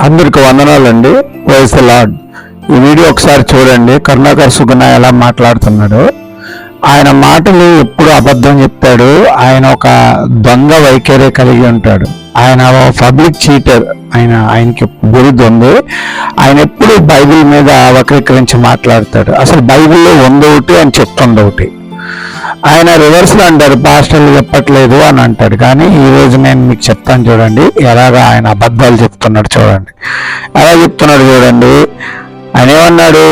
అందరికి వందనాలండి. Praise the Lord. ఈ వీడియో ఒకసారి చూడండి. కరుణాకర్ సుగుణ ఎలా మాట్లాడుతున్నాడు. ఆయన మాటలు ఎప్పుడు అబద్ధం చెప్తాడు. ఆయన ఒక దొంగ వైఖరి కలిగి ఉంటాడు. ఆయన పబ్లిక్ చీటర్. ఆయనకి బిరుదు ఉంది. ఆయన ఎప్పుడు బైబిల్ మీద వక్రీకరించి మాట్లాడతాడు. అసలు బైబిల్లో ఒకటి అని చెప్తుంది ఒకటి. ఆయన రివర్స్లో అంటారు, పాస్టర్లు చెప్పట్లేదు అని అంటాడు. కానీ ఈరోజు నేను మీకు చెప్తాను చూడండి, ఎలాగా ఆయన అబద్ధాలు చెప్తున్నాడు చూడండి. ఎలా చెప్తున్నాడు చూడండి. ఆయన ఏమన్నాడు,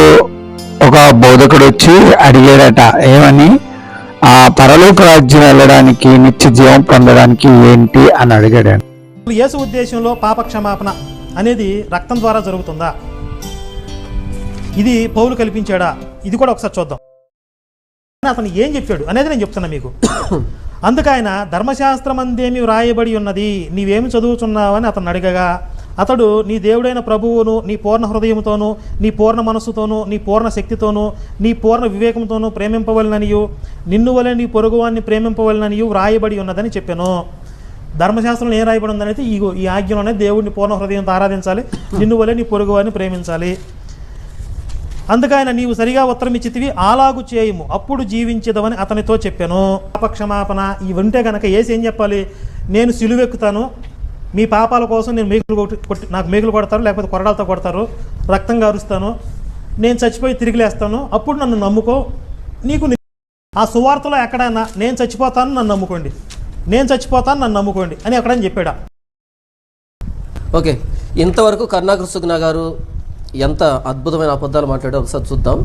ఒక బోధకుడు వచ్చి అడిగాడట, ఏమని, ఆ పరలోక రాజ్యం వెళ్ళడానికి, నిత్య జీవం పొందడానికి ఏంటి అని అడిగాడు. యేసు ఉద్దేశంలో పాప క్షమాపణ అనేది రక్తం ద్వారా జరుగుతుందా? ఇది పౌలు కల్పించాడా? ఇది కూడా ఒకసారి చూద్దాం. అతను ఏం చెప్పాడు అనేది నేను చెప్తున్నా మీకు. అందుకైన ధర్మశాస్త్రం అందేమి వ్రాయబడి ఉన్నది, నీవేమి చదువుతున్నావని అతను అడగగా, అతడు నీ దేవుడైన ప్రభువును నీ పూర్ణ హృదయంతోనూ, నీ పూర్ణ మనస్సుతోనూ, నీ పూర్ణ శక్తితోనూ, నీ పూర్ణ వివేకంతోనూ ప్రేమింపవలననియు, నిన్ను వలె నీ పొరుగువాన్ని ప్రేమింపవలననియు వ్రాయబడి ఉన్నదని చెప్పాను. ధర్మశాస్త్రంలో ఏం రాయబడి ఉందనైతే ఈ ఆజ్ఞలోనే దేవుడిని పూర్ణ హృదయంతో ఆరాధించాలి, నిన్ను వలె నీ పొరుగువాన్ని ప్రేమించాలి. అందుకైన నీవు సరిగా ఉత్తరం ఇచ్చితివి, అలాగు చేయము, అప్పుడు జీవించదవని అతనితో చెప్పాను. పాప క్షమాపణ ఇవి ఉంటే కనుక ఏం చెప్పాలి, నేను సిలువెక్కుతాను, మీ పాపాల కోసం నేను నాకు మేకులు కొడతారు, లేకపోతే కొరడాలతో కొడతారు, రక్తం గారుస్తాను, నేను చచ్చిపోయి తిరిగి లేస్తాను, అప్పుడు నన్ను నమ్ముకో, నీకు ఆ సువార్తలో ఎక్కడైనా నేను చచ్చిపోతాను నన్ను నమ్ముకోండి, నేను చచ్చిపోతాను నన్ను నమ్ముకోండి అని ఎక్కడైనా చెప్పాడా? ఓకే, ఇంతవరకు కరుణాకర్ సుగుణ గారు ఎంత అద్భుతమైన అబద్ధాలు మాట్లాడో ఒకసారి చూద్దాం.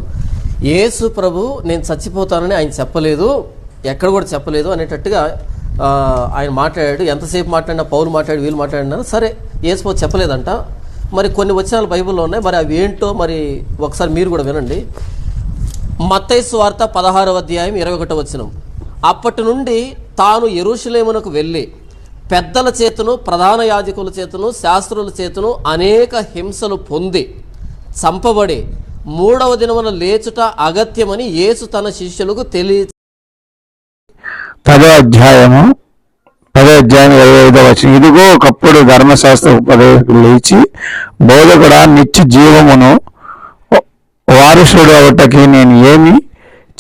యేసు ప్రభు నేను చచ్చిపోతానని ఆయన చెప్పలేదు, ఎక్కడ కూడా చెప్పలేదు అనేటట్టుగా ఆయన మాట్లాడాడు. ఎంతసేపు మాట్లాడినా, పౌలు మాట్లాడి, వీళ్ళు మాట్లాడినా సరే, యేసు ప్రభు చెప్పలేదంట. మరి కొన్ని వచనాలు బైబిల్లో ఉన్నాయి, మరి అవి ఏంటో మరి ఒకసారి మీరు కూడా వినండి. మత్తయి సువార్త 16వ అధ్యాయం 21వ వచనం. అప్పటి నుండి తాను యెరూషలేమునకు వెళ్ళి పెద్దల చేతను, ప్రధాన యాజకుల చేతను, శాస్త్రుల చేతను అనేక హింసలు పొంది చంపబడి 3వ దినమున లేచుట అగత్యమని యేసు తన శిష్యులకు 10వ అధ్యాయం 25వ వచనం. ఇదిగో ఒకప్పుడు ధర్మశాస్త్ర ఉపదేశకులు లేచి, బోధకుడా, నిత్య జీవమును వారసుడు అవటకి నేను ఏమి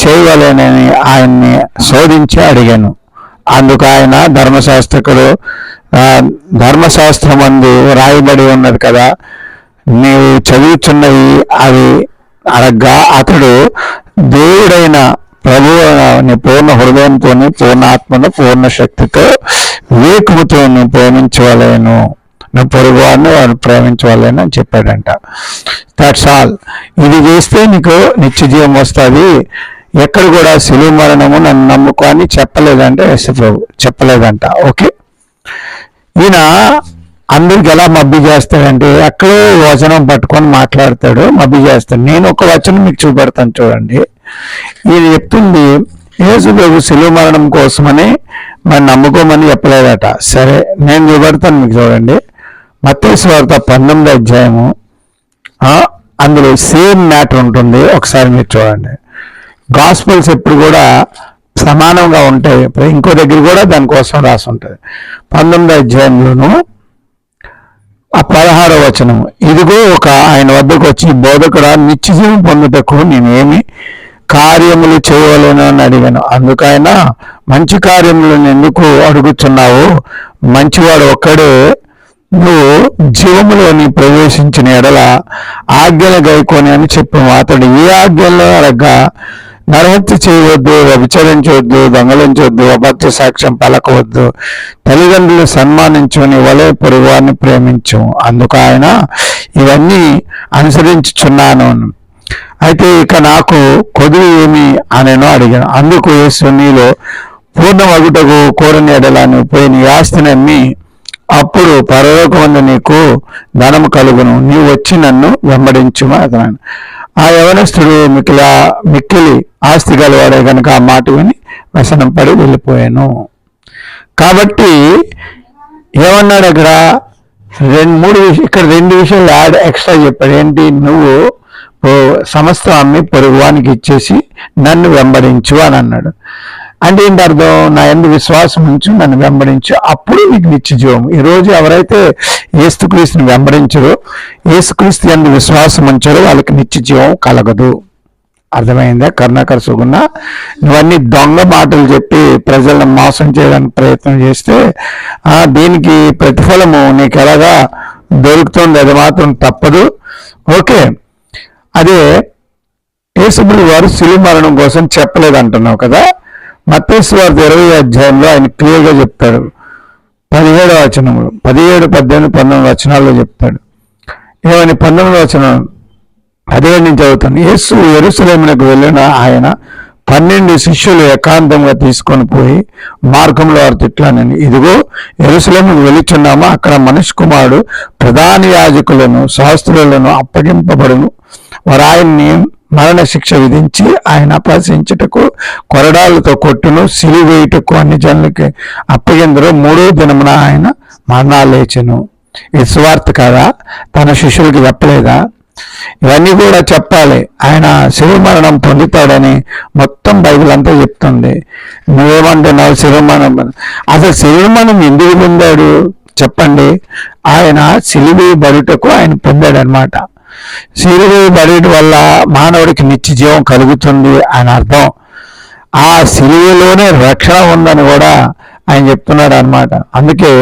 చేయవలేనని ఆయన్ని శోధించి అడిగాను. అందుకు ఆయన, ధర్మశాస్త్రమందు రాయబడి ఉన్నది కదా, నీవు చదువుతున్నవి అవి అడగ్గా, అతడు దేవుడైన ప్రభువు పూర్ణ హృదయంతోని, పూర్ణ ఆత్మను, పూర్ణ శక్తితో, వివేకముతో నువ్వు ప్రేమించవలేను, నువ్వు పొరుగువాడిని వాడు ప్రేమించవలేను అని చెప్పాడంట. That's all. ఇది చేస్తే నీకు నిత్య జీవం వస్తుంది. ఎక్కడ కూడా శిలువ మరణము నన్ను నమ్ముకో అని చెప్పలేదంటే యేసు ప్రభు చెప్పలేదంట. ఓకే, ఈయన అందరికి ఎలా మబ్బి చేస్తాడంటే, ఎక్కడో వచనం పట్టుకొని మాట్లాడతాడు, మబ్బి చేస్తాడు. నేను ఒక వచనం మీకు చూపెడతాను చూడండి. ఈయన చెప్తుంది యేసు ప్రభు శిలువ మరణం కోసమని మరి నమ్ముకోమని చెప్పలేదట. సరే, నేను చూపెడతాను మీకు చూడండి. మత్తయి సువార్త 19వ అధ్యాయము, అందులో సేమ్ మ్యాటర్ ఉంటుంది. ఒకసారి మీరు చూడండి. గాస్పల్స్ ఎప్పుడు కూడా సమానంగా ఉంటాయి. ఇంకో దగ్గర కూడా దానికోసం రాసి ఉంటుంది. 19వ అధ్యాయంలోను 16వ వచనం. ఇదిగో ఒక ఆయన వద్దకు వచ్చి, బోధకుడా, నిత్యజీవం పొందుటకు నేనేమి కార్యములు చేయవలేను అని అడిగాను. అందుకైనా, మంచి కార్యములను ఎందుకు అడుగుతున్నావు? మంచివాడు ఒక్కడే, నువ్వు జీవములోని ప్రవేశించిన ఎడల ఆజ్ఞలు గైకొని అని చెప్పాము. అతడు ఏ ఆజ్ఞలో అడగ్గా, నరహత్య చేయవద్దు, వ్యభిచరించవద్దు, దొంగలించవద్దు, అబద్ధ సాక్ష్యం పలకవద్దు, తల్లిదండ్రులు సన్మానించుని వలె పొరుగువారిని ప్రేమించు. అందుకు ఆయన, ఇవన్నీ అనుసరించుచున్నాను, అయితే ఇక నాకు కొదువు ఏమి అనేనో అడిగాను. అందుకు యేసు, నీలో పూర్ణమగుటకు కోరని ఎడల నువ్వు పోయి నీ ఆస్తిని అమ్మి, అప్పుడు పరలోకమందు నీకు ధనము కలుగును, నీవు వచ్చి నన్ను వెంబడించుమా అతను. ఆ యవనస్తుడు మిక్కిలి ఆస్తి గలవాడే కనుక ఆ మాట విని వ్యసనం పడి వెళ్ళిపోయాను. కాబట్టి ఏమన్నాడు అక్కడ? ఇక్కడ 2 విషయాలు యాడ్ ఎక్స్ట్రా చెప్పాడు. ఏంటి? నువ్వు సమస్తం అమ్మి పొరుగువానికి ఇచ్చేసి నన్ను వెంబడించు అని అన్నాడు. అంటే ఏంటి అర్థం? నా యందు విశ్వాసం ఉంచు, నన్ను వెంబడించు, అప్పుడు నీకు నిత్య జీవం. ఈరోజు ఎవరైతే యేసుక్రీస్తుని వెంబడించరో, యేసుక్రీస్తు యందు విశ్వాసం ఉంచారో వాళ్ళకి నిత్య జీవం కలగదు. అర్థమైందా? కరుణాకర్ సుగుణ, నువ్వన్నీ దొంగ మాటలు చెప్పి ప్రజలను మోసం చేయడానికి ప్రయత్నం చేస్తే దీనికి ప్రతిఫలము నీకు ఎలాగా దొరుకుతుంది, అది మాత్రం తప్పదు. ఓకే, అదే యేసుప్రభువు వారు శిలువ మరణం కోసం చెప్పలేదు అంటున్నావు కదా. మత్తయి సువార్త 20వ అధ్యాయంలో ఆయన క్లియర్గా చెప్తాడు. 17వ వచనములు, 17, 18, 19 వచనాల్లో చెప్తాడు. ఏమని? 19వ వచనం 17 నుంచి చదువుతాను. యేసు యెరూషలేమునకు వెళ్ళిన ఆయన 12 శిష్యులు ఏకాంతంగా తీసుకొని పోయి మార్గంలో వారు తిట్లానని, ఇదిగో యెరూషలేముకు వెళుచున్నామా, అక్కడ మనుష్య కుమారుడు ప్రధాన యాజకులను శాస్త్రులను అప్పగింపబడును, వారు ఆయన్ని మరణ శిక్ష విధించి ఆయన అపహసించుటకు కొరడాలతో కొట్టును, సిలివేయుటకు అన్ని జనులకి అప్పగిందరు, 3వ దినమున ఆయన మరణాలు లేచెను. ఇది సువార్త కాదా? తన శిష్యులకి చెప్పలేదా? ఇవన్నీ కూడా చెప్పాలి. ఆయన శిలువ మరణం పొందుతాడని మొత్తం బైబిల్ అంతా చెప్తుంది. నువ్వేమంటున్నావు? శిలువ మరణం, అసలు శిలువ మరణం ఎందుకు పొందాడు చెప్పండి? ఆయన సిలువ బడుటకు ఆయన పొందాడు అనమాట. సిలువ బడుట వల్ల మానవుడికి నిత్య జీవం కలుగుతుంది అని అర్థం. ఆ సిలువలోనే రక్షణ ఉందని కూడా ఆయన చెప్తున్నాడు అనమాట. అందుకే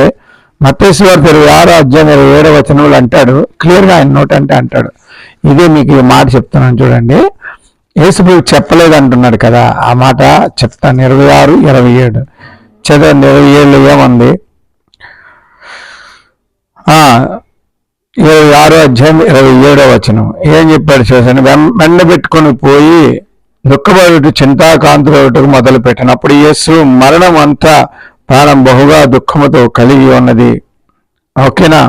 మత్తయి సువార్త 26వ అధ్యాయం 27వ వచనంలో అంటాడు క్లియర్గా, ఆయన నోట్ అంటే అంటాడు. ఇదే మీకు ఈ మాట చెప్తున్నాను చూడండి. యేసుప్రభువు చెప్పలేదు అంటున్నాడు కదా, ఆ మాట చెప్తాను. 26, 27 చదవండి. 27లో ఏముంది? 26వ అధ్యాయం 27వ వచనం ఏం చెప్పాడు చూసాను. వెండబెట్టుకొని పోయి దుఃఖపడుట, చింతాకాంతులకు మొదలు పెట్టినప్పుడు యేసు మరణం అంతా ప్రాణం బహుగా దుఃఖముతో కలిగి ఉన్నది. ఓకేనా?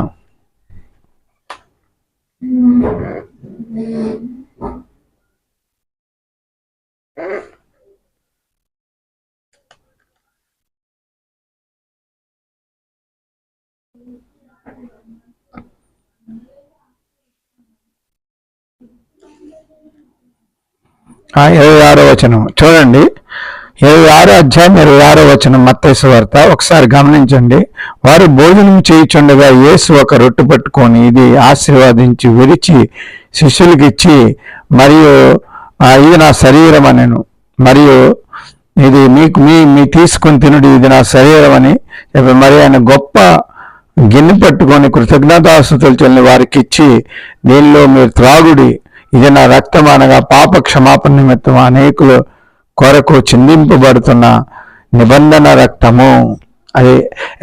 ఆ 26వ వచనం చూడండి. 26వ అధ్యాయం 26వ వచనం మత్తయి సువార్త ఒకసారి గమనించండి. వారు భోజనం చేయుచుండగా యేసు ఒక రొట్టె పట్టుకొని ఇది ఆశీర్వదించి విరిచి శిష్యులకి ఇచ్చి, మరియు ఇది నా శరీరం అనెను, మరియు ఇది మీకు మీ తీసుకొని తినుడి, ఇది నా శరీరం అని చెప్పి, మరి ఆయన గొప్ప గిన్నె పట్టుకొని కృతజ్ఞతాస్తుతులు చెల్లి వారికి ఇచ్చి, దీనిలో మీరు త్రాగుడి, ఇది నా రక్తం, అనగా పాప క్షమాపణ నిమిత్తం అనేకులు కొరకు చిందింపబడుతున్న నిబంధన రక్తము. అది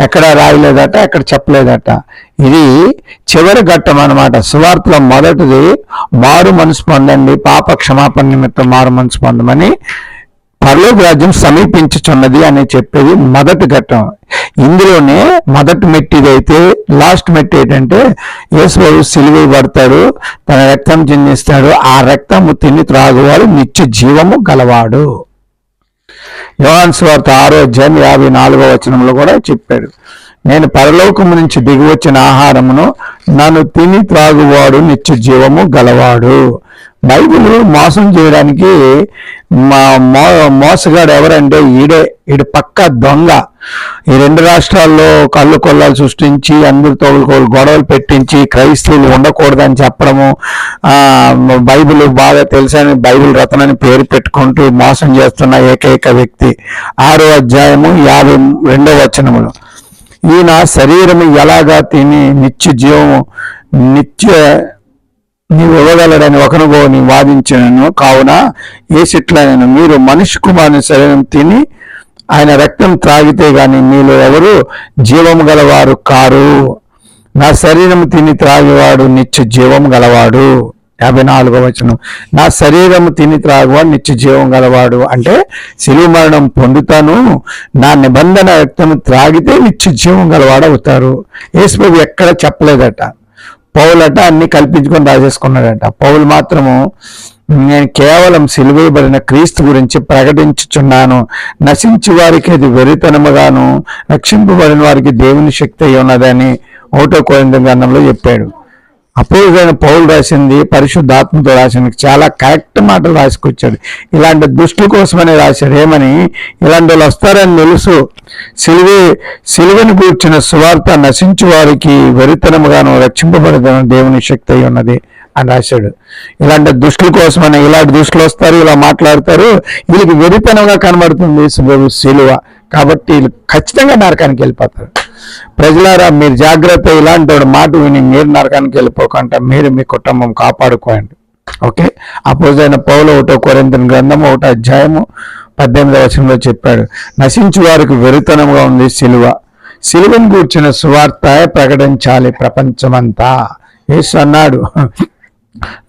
ఎక్కడ రాయలేదట, ఎక్కడ చెప్పలేదట. ఇది చివరి ఘట్టం అన్నమాట. సువార్తలో మొదటిది మారు మనసు పొందండి, పాప క్షమాపణ నిమిత్తం మారు మనసు పొందమని, పరలోక రాజ్యం సమీపించుచున్నది అని చెప్పేది మొదటి ఘట్టం. ఇందులోనే మొదటి మెట్టిదైతే లాస్ట్ మెట్టి ఏంటంటే యేసు సిలువ పడతాడు, తన రక్తం చిందిస్తాడు, ఆ రక్తము తిని త్రాగువాడు నిత్య జీవము గలవాడు. యోహాను సువార్త 6వ అధ్యాయం 54వ వచనంలో కూడా చెప్పాడు, నేను పరలోకము నుంచి దిగి వచ్చిన ఆహారమును నన్ను తిని త్రాగువాడు నిత్య జీవము గలవాడు. బైబిల్ మోసం చేయడానికి మోసగాడు ఎవరంటే ఈడు పక్క దొంగ. ఈ 2 రాష్ట్రాల్లో కళ్ళు కొల్లాలు సృష్టించి అందరితో గొడవలు పెట్టించి క్రైస్తవులు ఉండకూడదని చెప్పడము, బైబిల్ బాగా తెలుసని బైబిల్ రత్నని పేరు పెట్టుకుంటూ మోసం చేస్తున్న ఏకైక వ్యక్తి. 6వ అధ్యాయము 52వ వచనములు, ఈయన శరీరము ఎలాగా తిని నిత్య జీవము నీవు ఇవ్వగలడని ఒకనుగోని వాదించినను, కావున ఏసిట్లనను, మీరు మనిషి కుమారుని శరీరం తిని ఆయన రక్తం త్రాగితే గాని మీలో ఎవరు జీవము గలవారు కారు. నా శరీరం తిని త్రాగేవాడు నిత్య జీవం గలవాడు. 54వ వచనం, నా శరీరము తిని త్రాగువాడు నిత్య జీవం గలవాడు అంటే శిలువ మరణం పొందుతాను, నా నిబంధన రక్తము త్రాగితే నిత్య జీవం గలవాడు అవుతారు. యేసుప్రభువు ఎక్కడ చెప్పలేదట. పౌలట అన్ని కల్పించుకొని రాసేసుకున్నాడట. పౌలు మాత్రము నేను కేవలం సిలువేయబడిన క్రీస్తు గురించి ప్రకటించుచున్నాను, నశించి వారికి అది వెరితనముగాను, రక్షింపబడిన వారికి దేవుని శక్తి అయి ఉన్నదని 1 కొరింథీ గ్రంథంలో చెప్పాడు. అపోజిట్ పౌలు రాసింది పరిశుద్ధాత్మతో రాసింది, చాలా కరెక్ట్ మాటలు రాసుకొచ్చాడు. ఇలాంటి దుష్టుల కోసమని రాశాడు. ఏమని? ఇలాంటి వాళ్ళు వస్తారని తెలుసు, సిలువని కూర్చున్న సువార్త నశించు వారికి వెరితనముగాను రక్షింపబడదని దేవుని శక్తి అయి ఉన్నది అని రాశాడు. ఇలాంటి దుష్టుల కోసమని, ఇలాంటి దుష్టులు వస్తారు, ఇలా మాట్లాడతారు, వీళ్ళకి వెరితనంగా కనబడుతుంది సిలువ, కాబట్టి వీళ్ళు ఖచ్చితంగా నరకానికి వెళ్ళిపోతారు. ప్రజలారా మీరు జాగ్రత్త, ఇలాంటి వాడు మాట విని మీరు నరకానికి వెళ్ళిపోకుండా మీరు మీ కుటుంబం కాపాడుకోండి. ఓకే, అపోజిట్ పౌలు 1 కొరింథీయుల గ్రంథము 1 అధ్యాయము 18వ వచనంలో చెప్పాడు, నశించు వారికి వెరితనముగా ఉంది సిలువను కూర్చిన సువార్త ప్రకటించాలి ప్రపంచమంతా. యేసు అన్నాడు,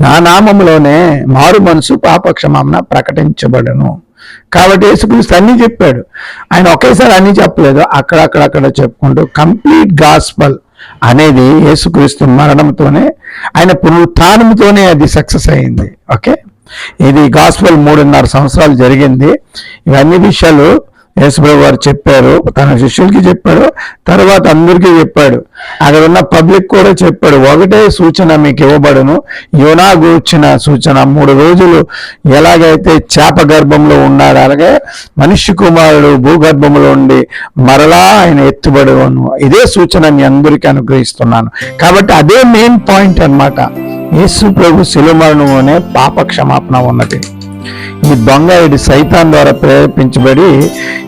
నా నామములోనే మారు మనసు పాపక్షమాపణ ప్రకటించబడను. కాబట్టి యేసుక్రీస్తు అన్ని చెప్పాడు. ఆయన ఒకేసారి అన్ని చెప్పలేదు, అక్కడక్కడ చెప్పుకుంటూ కంప్లీట్ గాస్పల్ అనేది యేసుక్రీస్తు మరణంతోనే, ఆయన పునరుత్థానంతోనే అది సక్సెస్ అయింది. ఓకే, ఇది గాస్పల్ 3.5 సంవత్సరాలు జరిగింది. ఇవన్నీ విషయాలు యేసుప్రభు వారు చెప్పారు, తన శిష్యులకి చెప్పాడు, తర్వాత అందరికీ చెప్పాడు, అక్కడ ఉన్న పబ్లిక్ కూడా చెప్పాడు. ఒకటే సూచన మీకు ఇవ్వబడును, యోనా గూర్చిన సూచన. 3 రోజులు ఎలాగైతే చేప గర్భంలో ఉన్నాడు, అలాగే మనుష్య కుమారుడు భూగర్భంలో ఉండి మరలా ఆయన ఎత్తుబడును. ఇదే సూచన మీ అందరికీ అనుగ్రహిస్తున్నాను. కాబట్టి అదే మెయిన్ పాయింట్ అన్నమాట. యేసు ప్రభు శిలువ మరణంలోనే పాప క్షమాపణ ఉన్నది. ఈ దొంగ సైతాన్ ద్వారా ప్రేరేపించబడి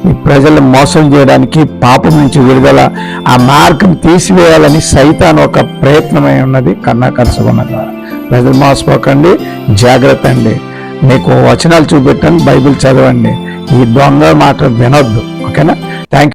ఈ ప్రజలను మోసం చేయడానికి, పాపం నుంచి విడుదల, ఆ మార్గం తీసివేయాలని సైతాన్ ఒక ప్రయత్నమై ఉన్నది కర్ణాకర్షకున్న ద్వారా. ప్రజలు మోసపోకండి, జాగ్రత్త అండి. మీకు వచనాలు చూపెట్టండి, బైబిల్ చదవండి, ఈ దొంగ మాట వినొద్దు. ఓకేనా? Thank you.